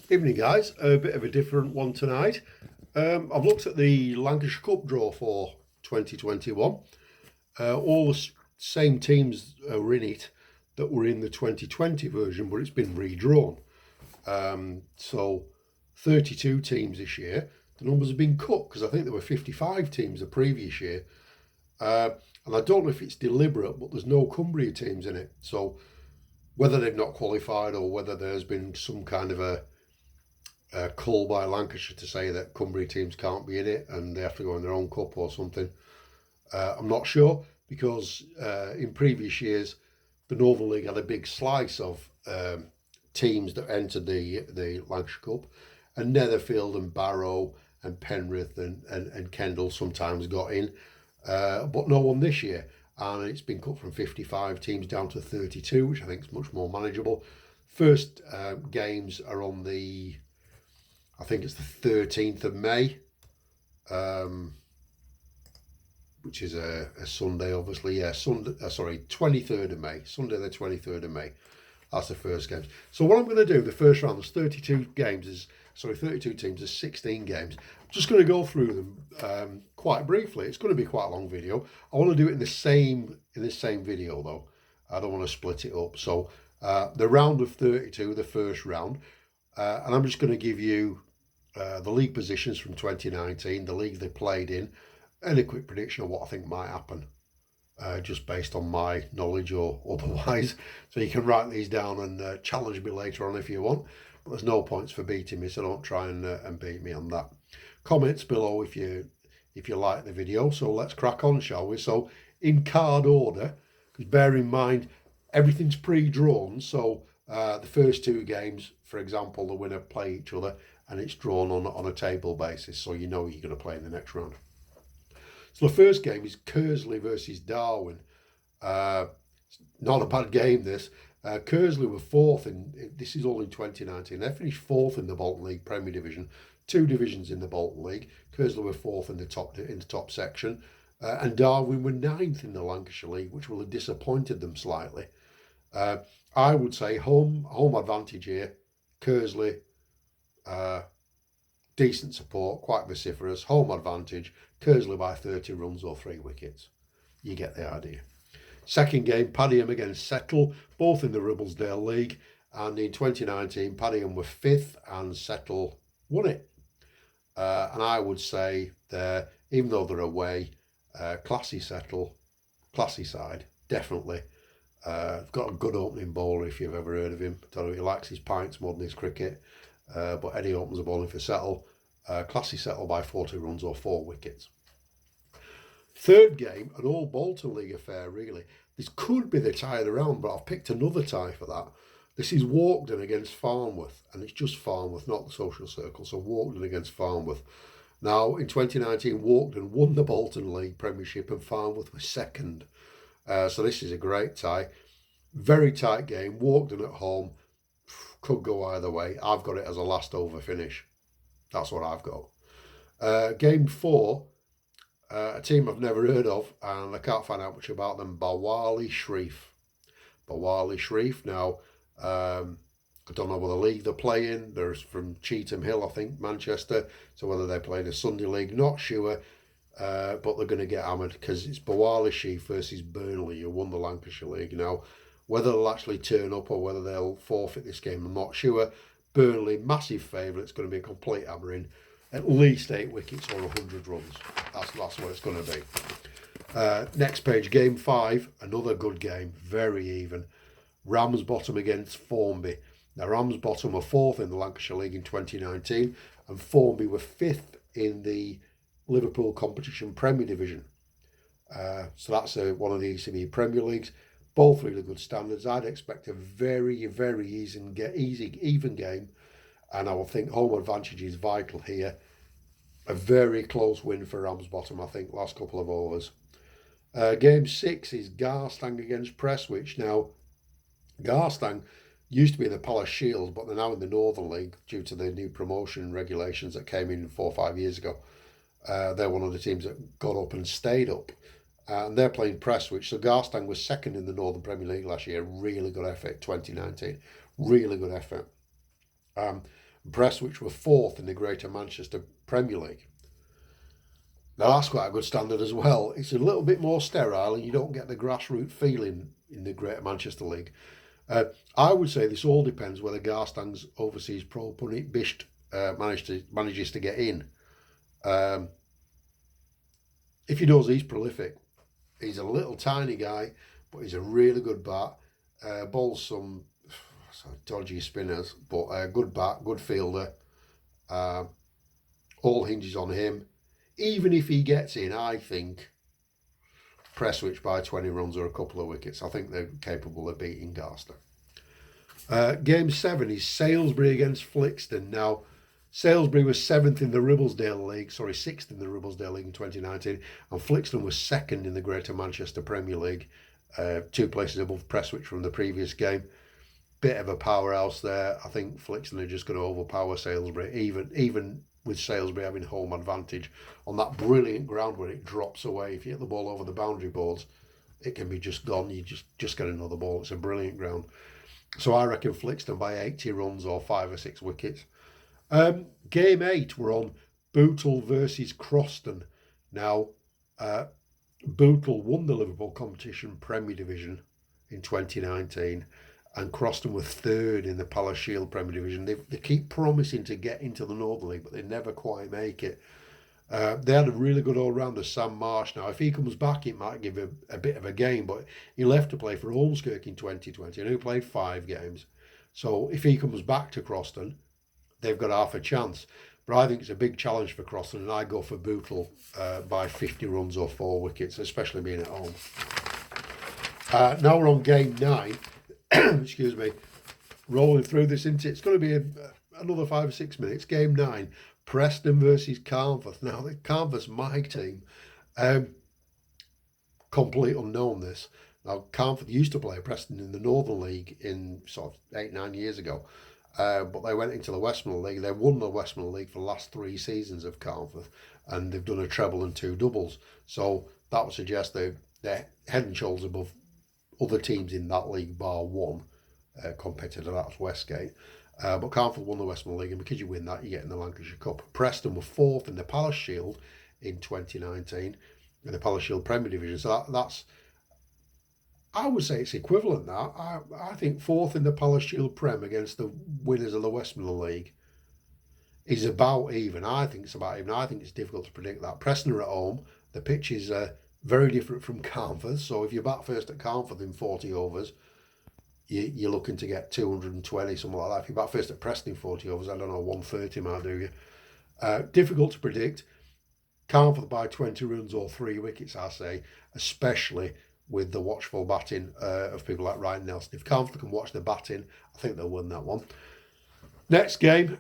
Evening guys, a bit of a different one tonight. I've looked at the Lancashire Cup draw for 2021. All the same teams are in it that were in the 2020 version, but it's been redrawn. So 32 teams this year. The numbers have been cut because I think there were 55 teams the previous year. And I don't know if it's deliberate, but there's no Cumbria teams in it. So whether they've not qualified or whether there's been some kind of a call by Lancashire to say that Cumbria teams can't be in it and they have to go in their own cup or something. I'm not sure because in previous years the Northern League had a big slice of teams that entered the Lancashire Cup, and Netherfield and Barrow and Penrith and Kendal sometimes got in, but no one this year. And it's been cut from 55 teams down to 32, which I think is much more manageable. First games are on I think it's the 13th of May, which is a Sunday, obviously. Yeah, Sunday. Sorry, 23rd of May. Sunday, the 23rd of May. That's the first games. So what I'm going to do, the first round, there's 32 games. 32 teams. There's 16 games. I'm just going to go through them quite briefly. It's going to be quite a long video. I want to do it in the same video though. I don't want to split it up. So the round of 32, the first round, and I'm just going to give you the league positions from 2019, the league they played in, and a quick prediction of what I think might happen, just based on my knowledge or otherwise. So you can write these down and challenge me later on if you want. But there's no points for beating me, so don't try and beat me on that. Comments below if you like the video. So let's crack on, shall we? So in card order, because bear in mind everything's pre-drawn. So the first two games, for example, the winner play each other, and it's drawn on a table basis, so you know you're going to play in the next round. So the first game is Kersley versus Darwin. Not a bad game, this. Kersley were fourth this is all in 2019. They finished fourth in the Bolton League Premier Division, two divisions in the Bolton League. Kersley were fourth in the top section, and Darwin were ninth in the Lancashire League, which will have disappointed them slightly. I would say home advantage here. Kersley, decent support, quite vociferous. Home advantage. Kersley by 30 runs or 3 wickets. You get the idea. Second game, Padiham against Settle, both in the Ribblesdale League. And in 2019, Padiham were 5th and Settle won it. And I would say, even though they're away, classy Settle, classy side, definitely. Got a good opening bowler if you've ever heard of him. I don't know if he likes his pints more than his cricket. But Eddie opens the bowling for Settle. Classy Settle by 40 runs or 4 wickets. Third game, an all Bolton League affair, really. This could be the tie of the round, but I've picked another tie for that. This is Walkden against Farnworth, and it's just Farnworth, not the social circle. So Walkden against Farnworth. Now, in 2019, Walkden won the Bolton League Premiership and Farnworth was second. So this is a great tie. Very tight game. Walkden at home. Could go either way. I've got it as a last over finish. That's what I've got. Game 4, a team I've never heard of, and I can't find out much about them. Bawali Shreve. Bawali Shreve. Now, I don't know what league they're playing. They're from Cheetham Hill, I think, Manchester. So whether they play in a Sunday league, not sure. But they're going to get hammered because it's Bawali Shreve versus Burnley, who won the Lancashire League. Now, whether they'll actually turn up or whether they'll forfeit this game, I'm not sure. Burnley, massive favourite. It's going to be a complete hammering. At least 8 wickets or 100 runs. That's what it's going to be. Next page, game 5. Another good game. Very even. Ramsbottom against Formby. Now, Ramsbottom were 4th in the Lancashire League in 2019. And Formby were 5th in the Liverpool Competition Premier Division. So that's one of the ECB Premier Leagues. Both really good standards. I'd expect a very, very easy, even game. And I will think home advantage is vital here. A very close win for Ramsbottom, I think, last couple of overs. Game 6 is Garstang against Prestwich. Now, Garstang used to be in the Palace Shield, but they're now in the Northern League due to the new promotion regulations that came in 4 or 5 years ago. They're one of the teams that got up and stayed up. And they're playing Prestwich. So Garstang was second in the Northern Premier League last year. Really good effort, 2019. Really good effort. Prestwich were 4th in the Greater Manchester Premier League. Now that's quite a good standard as well. It's a little bit more sterile and you don't get the grassroots feeling in the Greater Manchester League. I would say this all depends whether Garstang's overseas pro Pint Bisht manages to get in. If he does, he's prolific. He's a little tiny guy, but he's a really good bat. Bowls some dodgy spinners, but good bat, good fielder. All hinges on him. Even if he gets in, I think Prestwich by 20 runs or a couple of wickets. I think they're capable of beating Garster. Game 7 is Salisbury against Flixton. Now, Salisbury was 7th in the Ribblesdale League, 6th in the Ribblesdale League in 2019, and Flixton was 2nd in the Greater Manchester Premier League, 2 places above Prestwich from the previous game. Bit of a powerhouse there. I think Flixton are just going to overpower Salisbury, even with Salisbury having home advantage on that brilliant ground where it drops away. If you hit the ball over the boundary boards, it can be just gone. You just get another ball. It's a brilliant ground. So I reckon Flixton by 80 runs or 5 or 6 wickets. Game 8, we're on Bootle versus Croston. Now, Bootle won the Liverpool Competition Premier Division in 2019, and Croston were 3rd in the Palace Shield Premier Division. They keep promising to get into the Northern League, but they never quite make it. They had a really good all-rounder, Sam Marsh. Now, if he comes back, it might give a bit of a game, but he left to play for Ormskirk in 2020, and he played 5 games. So if he comes back to Croston, they've got half a chance. But I think it's a big challenge for Croston, and I go for Bootle by 50 runs or 4 wickets, especially being at home. Now we're on game 9. Excuse me. Rolling through this, isn't it? It's going to be another 5 or 6 minutes. Game 9. Preston versus Carnforth. Now, the Carnforth's my team. Complete unknown this. Now, Carnforth used to play Preston in the Northern League in sort of 8-9 years ago. But they went into the Westmoreland League. They won the Westmoreland League for the last 3 seasons of Carnforth, and they've done a treble and 2 doubles. So that would suggest they're head and shoulders above other teams in that league, bar one competitor, that's Westgate. But Carnforth won the Westmoreland League, and because you win that, you get in the Lancashire Cup. Preston were 4th in the Palace Shield in 2019, in the Palace Shield Premier Division. So that's, I would say it's equivalent now. I think 4th in the Palace Shield Prem against the winners of the Westmoreland League is about even. I think it's about even. I think it's difficult to predict that. Preston are at home. The pitch is very different from Carnforth. So if you bat first at Carnforth in 40 overs, you're looking to get 220, something like that. If you bat first at Preston in 40 overs, I don't know, 130 might do you. Difficult to predict. Carnforth by 20 runs or 3 wickets, I say, especially with the watchful batting of people like Ryan Nelson. If Carnforth can watch the batting, I think they'll win that one. Next game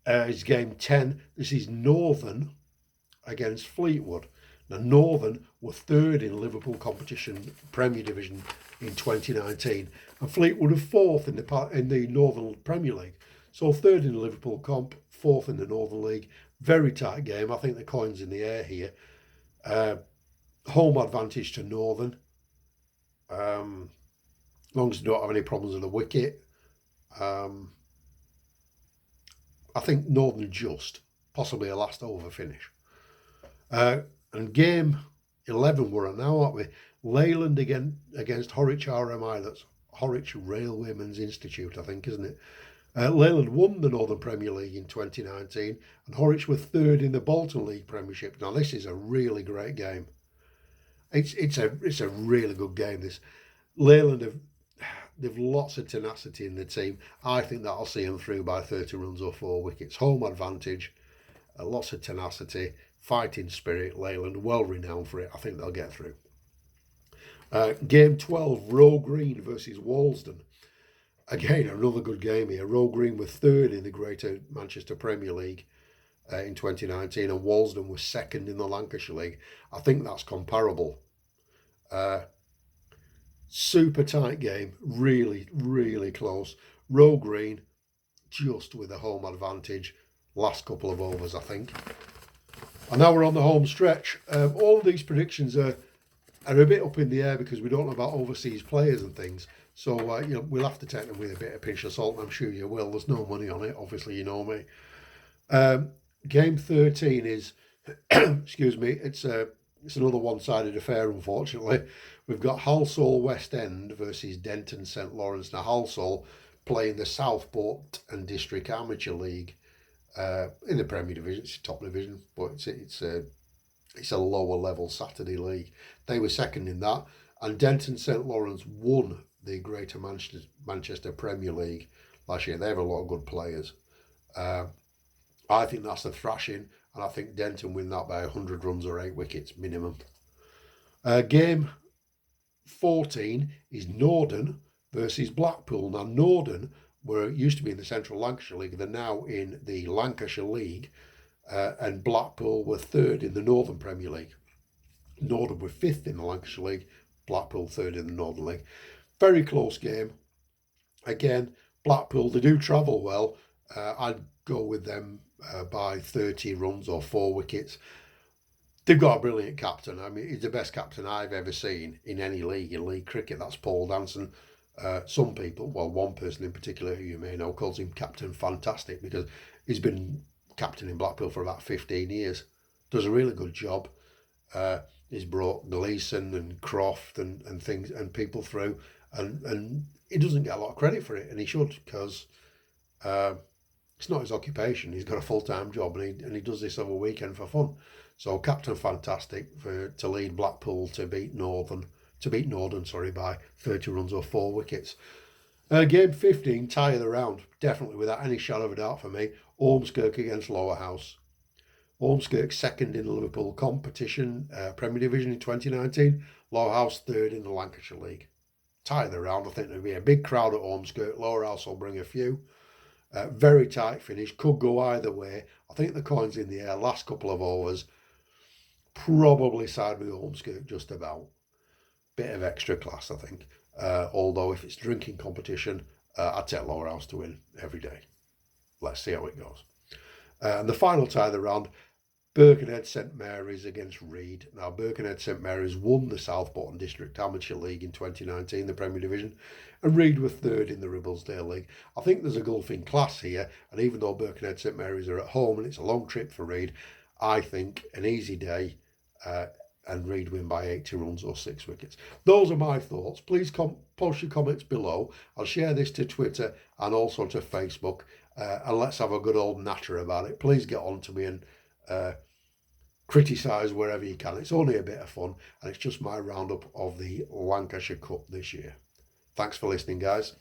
is game 10. This is Northern against Fleetwood. Now, Northern were 3rd in Liverpool Competition Premier Division in 2019, and Fleetwood are 4th in the Northern Premier League. So 3rd in the Liverpool Comp, 4th in the Northern League. Very tight game. I think the coin's in the air here. Home advantage to Northern. As long as they don't have any problems with the wicket. I think Northern just, possibly a last over finish. And game 11 we're on now, aren't we? Leyland against Horwich RMI. That's Horwich Railwaymen's Institute, I think, isn't it? Leyland won the Northern Premier League in 2019, and Horwich were 3rd in the Bolton League Premiership. Now, this is a really great game. It's a really good game. This Leyland they've lots of tenacity in the team. I think that'll see them through by 30 runs or 4 wickets. Home advantage, lots of tenacity, fighting spirit. Leyland, well renowned for it. I think they'll get through. Game 12, Roe Green versus Walsden. Again, another good game here. Roe Green were 3rd in the Greater Manchester Premier League in 2019, and Walsden was 2nd in the Lancashire League. I think that's comparable. Super tight game, really, really close. Roe Green just with a home advantage. Last couple of overs, I think. And now we're on the home stretch. All of these predictions are a bit up in the air because we don't know about overseas players and things. So we'll have to take them with a bit of pinch of salt. I'm sure you will. There's no money on it. Obviously, you know me. Game 13 is, excuse me, it's another one-sided affair, unfortunately. We've got Halsall West End versus Denton St Lawrence. Now, Halsall playing the Southport and District Amateur League in the Premier Division. It's top division, but it's a lower level Saturday league. They were second in that, and Denton St Lawrence won the Greater Manchester Premier League last year. They have a lot of good players. I think that's a thrashing, and I think Denton win that by 100 runs or 8 wickets minimum. Game 14 is Norden versus Blackpool. Now, Norden used to be in the Central Lancashire League. They're now in the Lancashire League, and Blackpool were third in the Northern Premier League. Norden were fifth in the Lancashire League, Blackpool third in the Northern League. Very close game. Again, Blackpool, they do travel well. I'd go with them by 30 runs or 4 wickets. They've got a brilliant captain. I mean, he's the best captain I've ever seen in any league, in league cricket. That's Paul Danson. Some people, well, one person in particular who you may know, calls him Captain Fantastic because he's been captain in Blackpool for about 15 years. Does a really good job. He's brought Gleeson and Croft and things and people through, and he doesn't get a lot of credit for it, and he should, because it's not his occupation. He's got a full-time job, and he does this over a weekend for fun. So Captain Fantastic to lead Blackpool to beat Norden by 30 runs or 4 wickets. Game 15, tie of the round, definitely without any shadow of a doubt for me. Ormskirk against Lower House. Ormskirk second in the Liverpool competition, Premier Division in 2019. Lower House third in the Lancashire League. Tie of the round, I think there'll be a big crowd at Ormskirk. Lower House will bring a few. Very tight finish, could go either way. I think the coin's in the air, last couple of overs. Probably side with Ormskirk just about. Bit of extra class, I think. Although if it's drinking competition, I'd take Lower House to win every day. Let's see how it goes. And the final tie of the round, Birkenhead St Mary's against Reed. Now, Birkenhead St Mary's won the Southport and District Amateur League in 2019, the Premier Division, and Reed were third in the Ribblesdale League. I think there's a gulf in class here, and even though Birkenhead St Mary's are at home and it's a long trip for Reed, I think an easy day and Reed win by 80 runs or 6 wickets. Those are my thoughts. Please post your comments below. I'll share this to Twitter and also to Facebook, and let's have a good old natter about it. Please get on to me and criticise wherever you can. It's only a bit of fun, and it's just my roundup of the Lancashire Cup this year. Thanks for listening, guys.